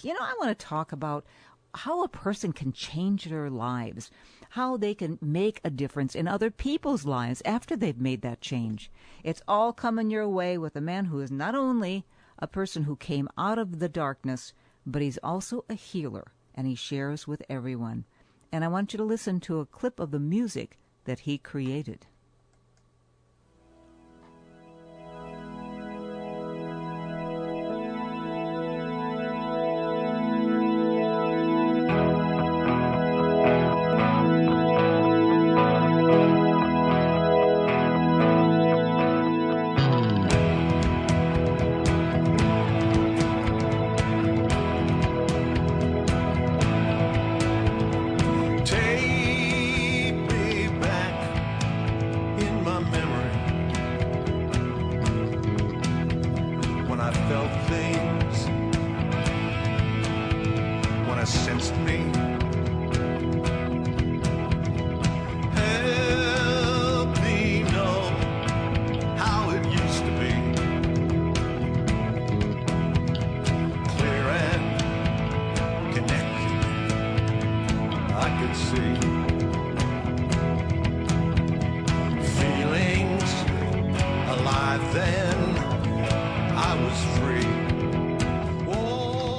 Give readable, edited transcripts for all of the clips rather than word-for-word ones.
I want to talk about how a person can change their lives, how they can make a difference in other people's lives after they've made that change. It's all coming your way with a man who is not only a person who came out of the darkness, but he's also a healer, and he shares with everyone. And I want you to listen to a clip of the music that he created.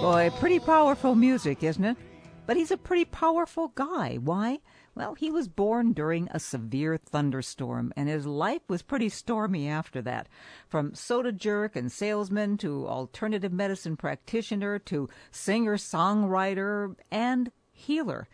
Boy, pretty powerful music, isn't it? But he's a pretty powerful guy. Why? Well, he was born during a severe thunderstorm, and his life was pretty stormy after that. From soda jerk and salesman to alternative medicine practitioner to singer-songwriter and healer.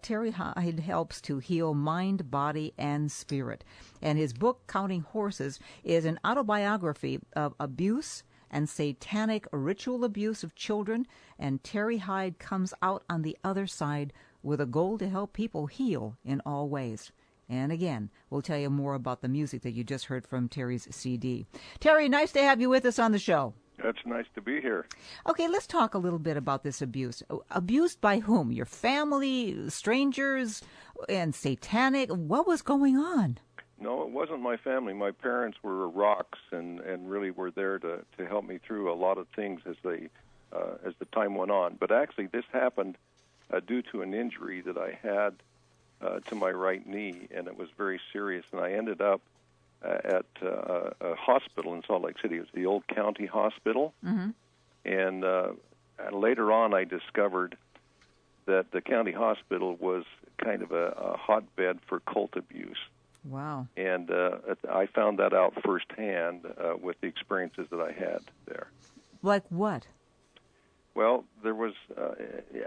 Terry Hyde helps to heal mind, body, and spirit. And his book, Counting Horses, is an autobiography of abuse and satanic ritual abuse of children, and Terry Hyde comes out on the other side with a goal to help people heal in all ways. And again, we'll tell you more about the music that you just heard from Terry's CD. Terry, nice to have you with us on the show. That's nice to be here. Okay, let's talk a little bit about this abuse. Abused by whom? Your family, strangers, and satanic? What was going on? No, it wasn't my family. My parents were rocks and really were there to help me through a lot of things as the time went on. But actually, this happened due to an injury that I had to my right knee, and it was very serious. And I ended up at a hospital in Salt Lake City. It was the old county hospital. Mm-hmm. And later on, I discovered that the county hospital was kind of a hotbed for cult abuse. Wow. And I found that out firsthand with the experiences that I had there. Like what? Well, there was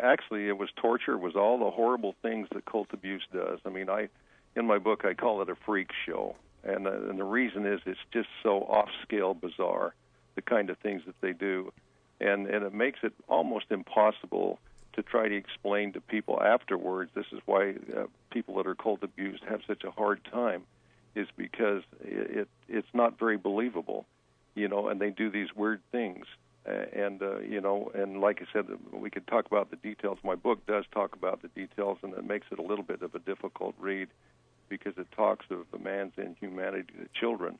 actually it was torture. It was all the horrible things that cult abuse does. I mean, in my book I call it a freak show, and the reason is it's just so off-scale bizarre, the kind of things that they do, and it makes it almost impossible to try to explain to people afterwards. This is why people that are cult abused have such a hard time, is because it's not very believable, and they do these weird things. And like I said, we could talk about the details. My book does talk about the details, and it makes it a little bit of a difficult read because it talks of the man's inhumanity to children.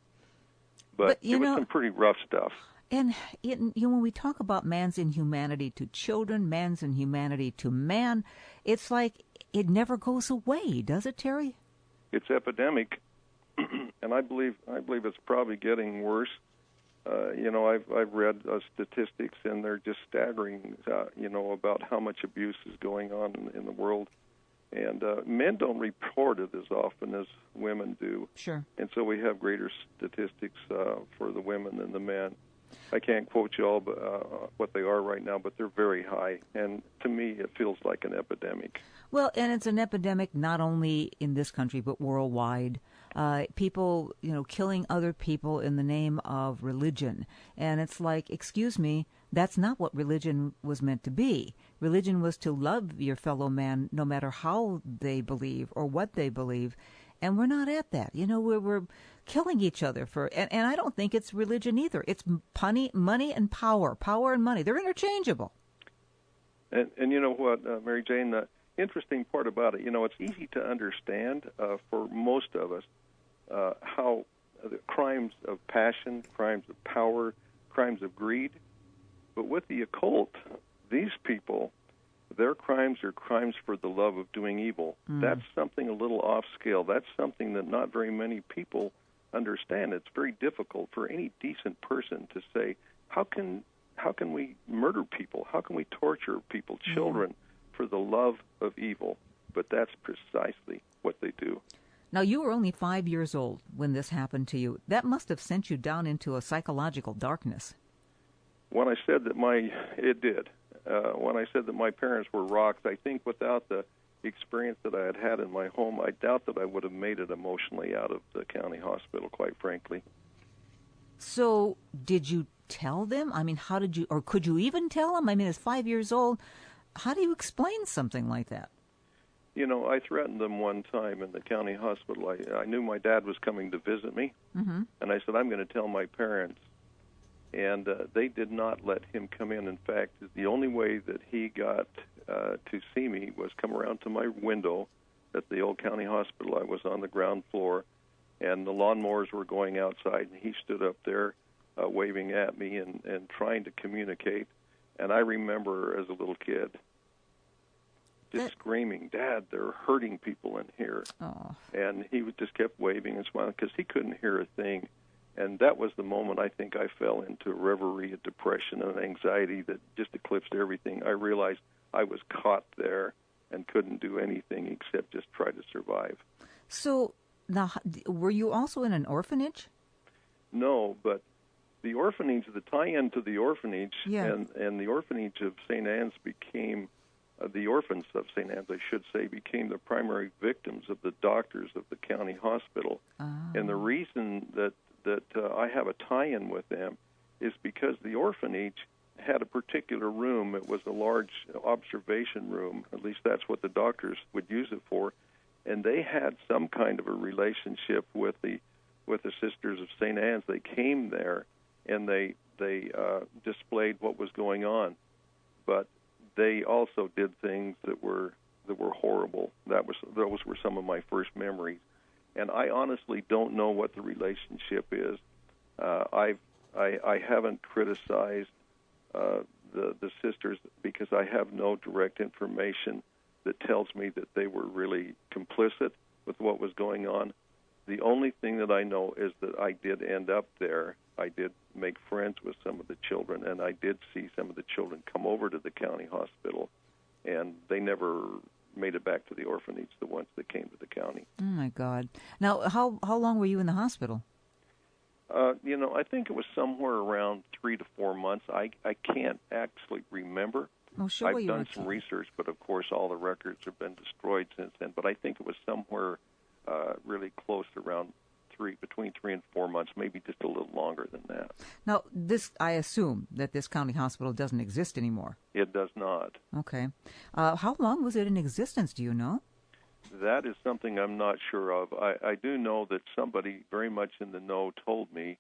But it was some pretty rough stuff. And when we talk about man's inhumanity to children, man's inhumanity to man, it's like it never goes away, does it, Terry? It's epidemic, and I believe it's probably getting worse. I've read statistics, and they're just staggering. About how much abuse is going on in the world, and men don't report it as often as women do. Sure. And so we have greater statistics for the women than the men. I can't quote you all what they are right now, but they're very high. And to me, it feels like an epidemic. Well, and it's an epidemic not only in this country, but worldwide. People, killing other people in the name of religion. And it's like, excuse me, that's not what religion was meant to be. Religion was to love your fellow man no matter how they believe or what they believe. And we're not at that. We're killing each other for, and I don't think it's religion either. It's money and power. Power and money. They're interchangeable. And you know what, Mary Jane, the interesting part about it, it's easy to understand for most of us how the crimes of passion, crimes of power, crimes of greed. But with the occult, these people crimes are crimes for the love of doing evil. That's something a little off scale. That's something that not very many people understand. It's very difficult for any decent person to say, how can we murder people? How can we torture people, children, for the love of evil? But that's precisely what they do. Now, you were only 5 years old when this happened to you. That must have sent you down into a psychological darkness. When I said that it did. When I said that my parents were rocks, I think without the experience that I had in my home, I doubt that I would have made it emotionally out of the county hospital, quite frankly. So, did you tell them? I mean, how did you, or could you even tell them? I mean, as 5 years old, how do you explain something like that? You know, I threatened them one time in the county hospital. I knew my dad was coming to visit me, and I said, I'm going to tell my parents. And they did not let him come in. In fact, the only way that he got to see me was come around to my window at the old county hospital. I was on the ground floor, and the lawnmowers were going outside, and he stood up there waving at me and trying to communicate. And I remember as a little kid just screaming, Dad, they're hurting people in here. Oh. And he just kept waving and smiling because he couldn't hear a thing. And that was the moment I think I fell into a reverie, a depression, and an anxiety that just eclipsed everything. I realized I was caught there and couldn't do anything except just try to survive. So, now, were you also in an orphanage? No, but the orphanage, the tie-in to the orphanage, and the orphanage of St. Anne's became, the orphans of St. Anne's, I should say, became the primary victims of the doctors of the county hospital. Oh. And the reason that I have a tie-in with them is because the orphanage had a particular room. It was a large observation room. At least that's what the doctors would use it for. And they had some kind of a relationship with the Sisters of St. Anne's. They came there and they displayed what was going on, but they also did things that were horrible. Those were some of my first memories. And I honestly don't know what the relationship is. I haven't criticized the sisters because I have no direct information that tells me that they were really complicit with what was going on. The only thing that I know is that I did end up there. I did make friends with some of the children, and I did see some of the children come over to the county hospital, and they never made it back to the orphanage, the ones that came to the county. Oh, my God. Now, how long were you in the hospital? I think it was somewhere around 3 to 4 months. I can't actually remember. Oh, sure. I've done some research, but of course all the records have been destroyed since then. But I think it was somewhere really close around between 3 and 4 months, maybe just a little longer than that. Now, I assume that this county hospital doesn't exist anymore. It does not. Okay. How long was it in existence, do you know? That is something I'm not sure of. I do know that somebody very much in the know told me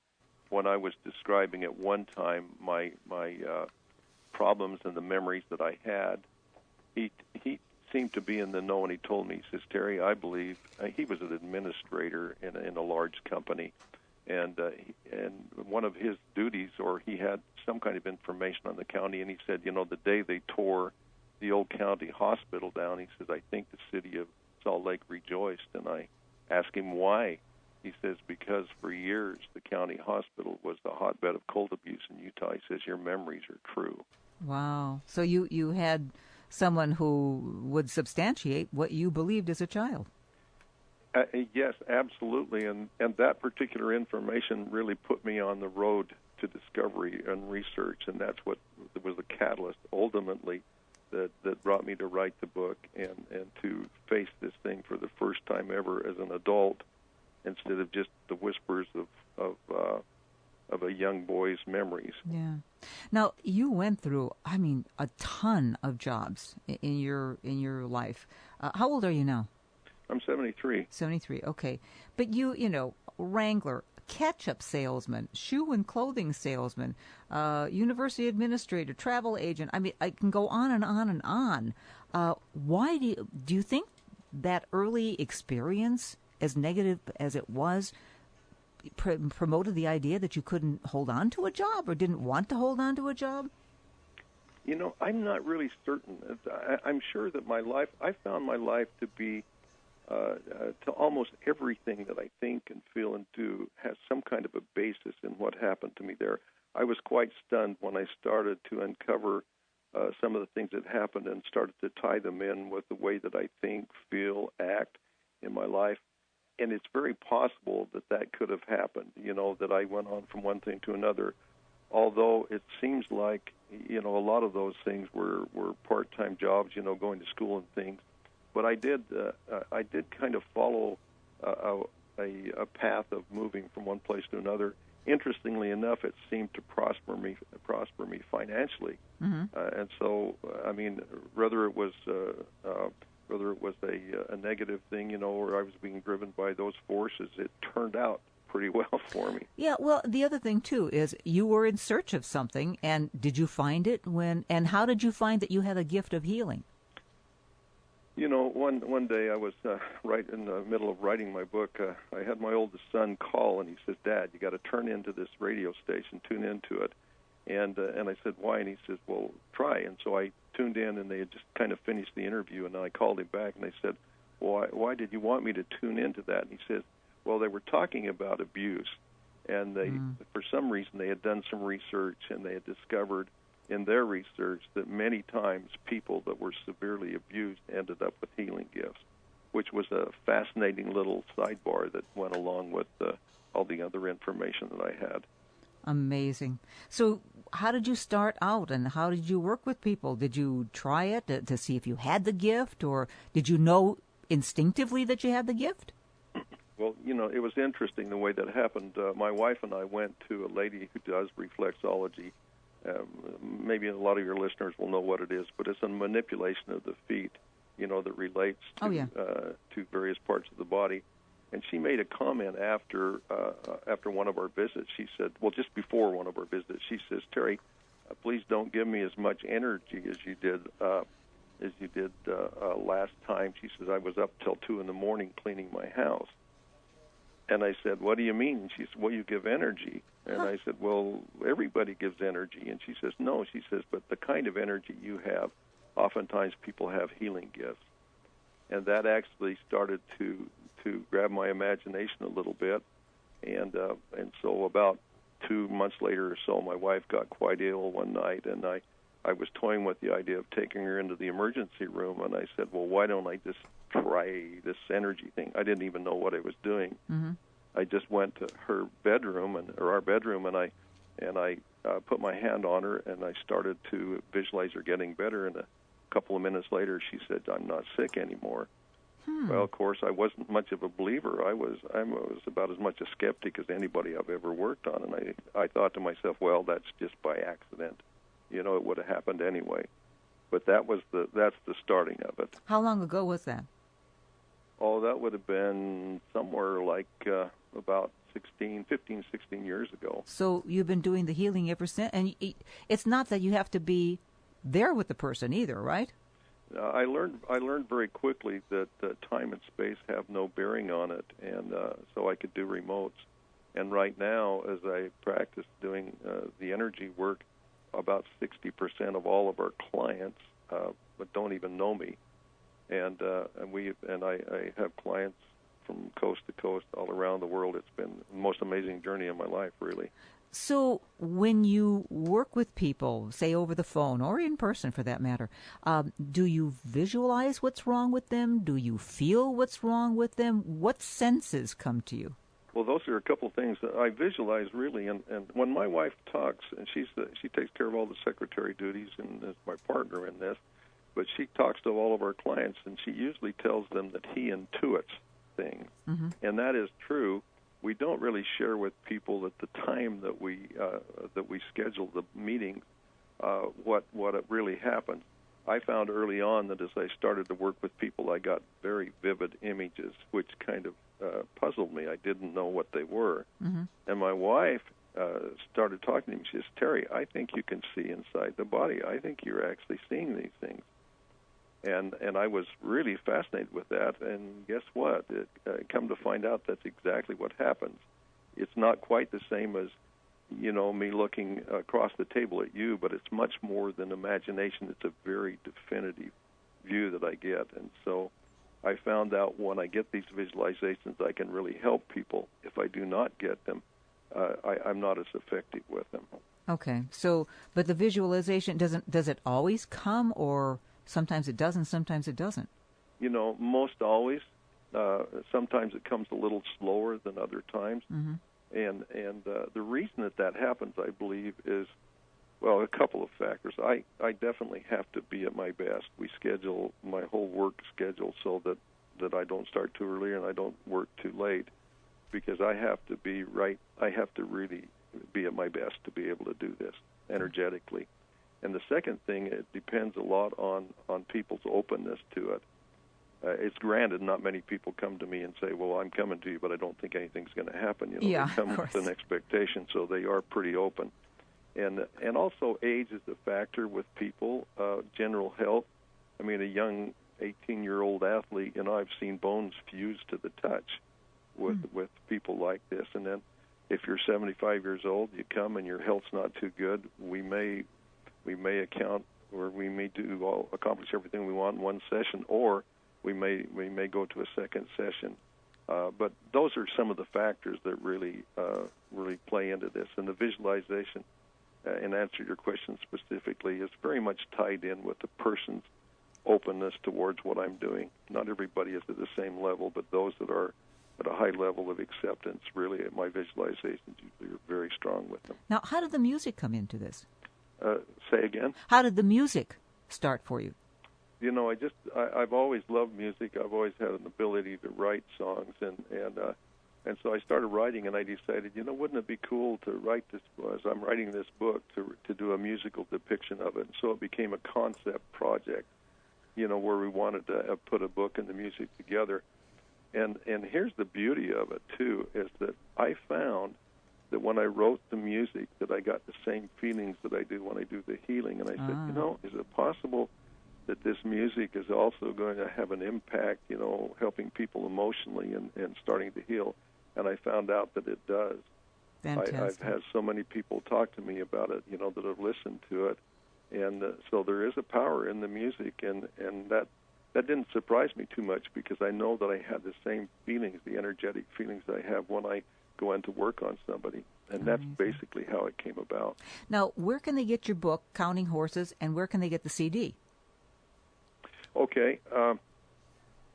when I was describing at one time my problems and the memories that I had. He seemed to be in the know, and he told me, he says, Terry, I believe, he was an administrator in a large company, and one of his duties, or he had some kind of information on the county, and he said, the day they tore the old county hospital down, he says, I think the city of Salt Lake rejoiced. And I asked him why. He says, because for years the county hospital was the hotbed of cold abuse in Utah. He says, your memories are true. Wow. So you had someone who would substantiate what you believed as a child. Yes, absolutely. And that particular information really put me on the road to discovery and research, and that's what was the catalyst ultimately that brought me to write the book and to face this thing for the first time ever as an adult instead of just the whispers of a young boy's memories. Yeah. Now, you went through, a ton of jobs in your life. How old are you now? I'm 73. 73, okay. But you wrangler, ketchup salesman, shoe and clothing salesman, university administrator, travel agent. I can go on and on and on. Why do you think that early experience, as negative as it was, promoted the idea that you couldn't hold on to a job or didn't want to hold on to a job? I'm not really certain. I'm sure that I found my life to be, to almost everything that I think and feel and do has some kind of a basis in what happened to me there. I was quite stunned when I started to uncover some of the things that happened and started to tie them in with the way that I think, feel, act in my life. And it's very possible that could have happened, that I went on from one thing to another, although it seems like, a lot of those things were part-time jobs, going to school and things. But I did kind of follow a path of moving from one place to another. Interestingly enough, it seemed to prosper me financially. Mm-hmm. And so, whether it was a negative thing, or I was being driven by those forces, it turned out pretty well for me. Yeah, well, the other thing, too, is you were in search of something, and did you find it and how did you find that you had a gift of healing? One day I was right in the middle of writing my book. I had my oldest son call, and he says, "Dad, you got to turn into this radio station, tune into it." And I said, "Why?" And he says, "Well, try." And so I tuned in, and they had just kind of finished the interview, and I called him back, and I said, why did you want me to tune into that? And he says, well, they were talking about abuse, and for some reason, they had done some research, and they had discovered in their research that many times people that were severely abused ended up with healing gifts, which was a fascinating little sidebar that went along with all the other information that I had. Amazing. So how did you start out, and how did you work with people? Did you try it to see if you had the gift, or did you know instinctively that you had the gift? Well, it was interesting the way that happened. My wife and I went to a lady who does reflexology. Maybe a lot of your listeners will know what it is, but it's a manipulation of the feet, that relates to various parts of the body. And she made a comment after one of our visits. She said, well, just before one of our visits, she says, "Terry, please don't give me as much energy as you did last time." She says, "I was up till 2 a.m. cleaning my house." And I said, "What do you mean?" And she said, "Well, you give energy." And I said, "Well, everybody gives energy." And she says, "No," she says, "but the kind of energy you have, oftentimes people have healing gifts." And that actually started to grab my imagination a little bit. And so about 2 months later or so, my wife got quite ill one night, and I was toying with the idea of taking her into the emergency room. And I said, well, why don't I just try this energy thing? I didn't even know what I was doing. Mm-hmm. I just went to her bedroom or our bedroom, and I put my hand on her, and I started to visualize her getting better. And a couple of minutes later, she said, "I'm not sick anymore." Well, of course, I wasn't much of a believer. I was about as much a skeptic as anybody I've ever worked on, and I thought to myself, well, that's just by accident. It would have happened anyway. But that's the starting of it. How long ago was that? Oh, that would have been somewhere like about 15, 16 years ago. So you've been doing the healing ever since, and it's not that you have to be there with the person either, right? I learned very quickly that time and space have no bearing on it, and so I could do remotes. And right now, as I practice doing the energy work, about 60% of all of our clients but don't even know me, and I have clients from coast to coast all around the world. It's been the most amazing journey in my life, really. So when you work with people, say over the phone or in person for that matter, do you visualize what's wrong with them? Do you feel what's wrong with them? What senses come to you? Well, those are a couple of things that I visualize, really. And when my wife talks, and she takes care of all the secretary duties and is my partner in this, but she talks to all of our clients, and she usually tells them that he intuits things. Mm-hmm. And that is true. We don't really share with people at the time that we schedule the meeting what it really happened. I found early on that as I started to work with people, I got very vivid images, which kind of puzzled me. I didn't know what they were. Mm-hmm. And my wife started talking to me. She says, "Terry, I think you can see inside the body. I think you're actually seeing these things." And I was really fascinated with that. And guess what? Come to find out, that's exactly what happens. It's not quite the same as me looking across the table at you, but it's much more than imagination. It's a very definitive view that I get. And so I found out when I get these visualizations, I can really help people. If I do not get them, I'm not as effective with them. Okay. So, but the visualization does it always come, or sometimes it does and sometimes it doesn't? Most always. Sometimes it comes a little slower than other times. Mm-hmm. And the reason that happens, I believe, is, well, a couple of factors. I definitely have to be at my best. We schedule my whole work schedule so that I don't start too early and I don't work too late, because I have to be right. I have to really be at my best to be able to do this energetically. And the second thing, it depends a lot on people's openness to it. It's granted, not many people come to me and say, well, I'm coming to you, but I don't think anything's going to happen. They come with an expectation, so they are pretty open. And also age is a factor with people, general health. I mean, a young 18-year-old athlete, I've seen bones fuse to the touch with people like this. And then if you're 75 years old, you come and your health's not too good, we may account, or we may accomplish everything we want in one session, or we may go to a second session. But those are some of the factors that really play into this. And the visualization, and answer your question specifically, is very much tied in with the person's openness towards what I'm doing. Not everybody is at the same level, but those that are at a high level of acceptance, really, my visualizations usually are very strong with them. Now, how did the music come into this? Say again? How did the music start for you? I've always loved music. I've always had an ability to write songs, and so I started writing, and I decided, wouldn't it be cool to write this, as I'm writing this book, to do a musical depiction of it? And so it became a concept project, where we wanted to put a book and the music together. And here's the beauty of it, too, is that I found that when I wrote the music that I got the same feelings that I do when I do the healing. And I said, is it possible that this music is also going to have an impact, helping people emotionally and starting to heal? And I found out that it does. Fantastic. I've had so many people talk to me about it, that have listened to it. And so there is a power in the music, and that didn't surprise me too much, because I know that I had the same feelings, the energetic feelings I have when I go in to work on somebody. And that's basically how it came about. Now, where can they get your book, Counting Horses, and where can they get the CD? Okay.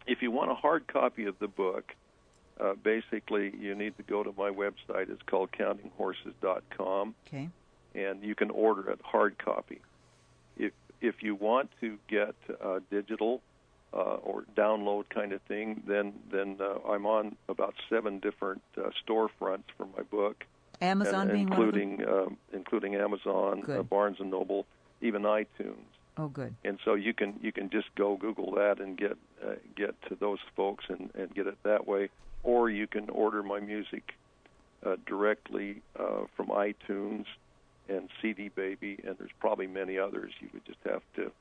If you want a hard copy of the book, basically you need to go to my website. It's called countinghorses.com. Okay. And you can order it hard copy. If you want to get digital or download kind of thing, then I'm on about 7 different storefronts for my book. Amazon being one of them? Including Amazon, Barnes & Noble, even iTunes. Oh, good. And so you can just go Google that and get to those folks and get it that way, or you can order my music directly from iTunes and CD Baby, and there's probably many others. You would just have to,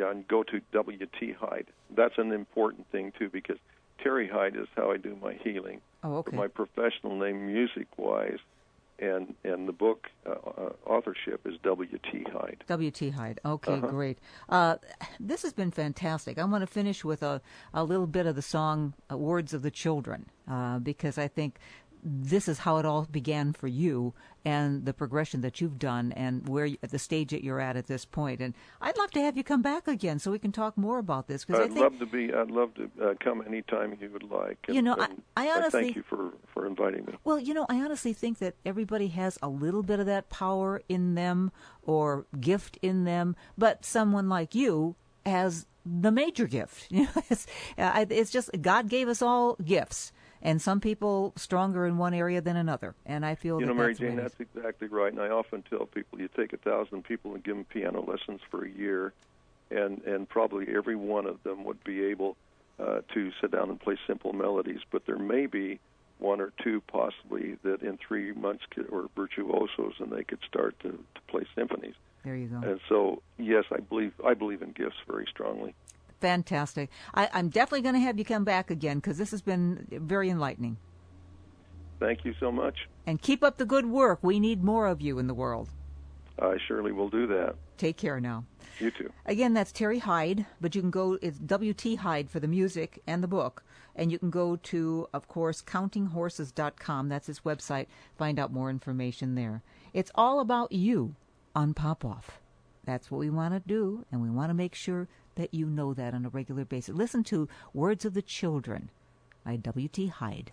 and go to WT Hyde. That's an important thing too, because Terry Hyde is how I do my healing. Oh, okay. But my professional name, music-wise, and the book authorship is W.T. Hyde. W.T. Hyde. Okay, great. This has been fantastic. I want to finish with a little bit of the song Words of the Children, because I think this is how it all began for you, and the progression that you've done, and at the stage that you're at this point. And I'd love to have you come back again so we can talk more about this. I'd love to come anytime you would like. And, I honestly thank you for inviting me. Well, I honestly think that everybody has a little bit of that power in them or gift in them, but someone like you has the major gift. It's just God gave us all gifts. And some people stronger in one area than another, and I feel Mary Jane, that's exactly right. And I often tell people, you take 1,000 people and give them piano lessons for a year, and probably every one of them would be able to sit down and play simple melodies. But there may be 1 or 2 possibly that in 3 months or virtuosos, and they could start to play symphonies. There you go. And so, yes, I believe in gifts very strongly. Fantastic. I'm definitely going to have you come back again, because this has been very enlightening. Thank you so much. And keep up the good work. We need more of you in the world. I surely will do that. Take care now. You too. Again, that's Terry Hyde, but you can go, it's W.T. Hyde for the music and the book. And you can go to, of course, countinghorses.com. That's his website. Find out more information there. It's all about you on Poppoff. That's what we want to do, and we want to make sure that you know that on a regular basis. Listen to Words of the Children by W.T. Hyde.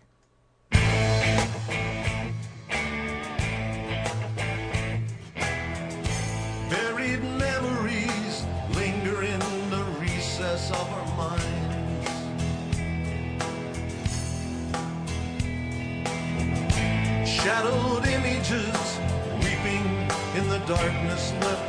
Buried memories linger in the recess of our minds. Shadowed images weeping in the darkness left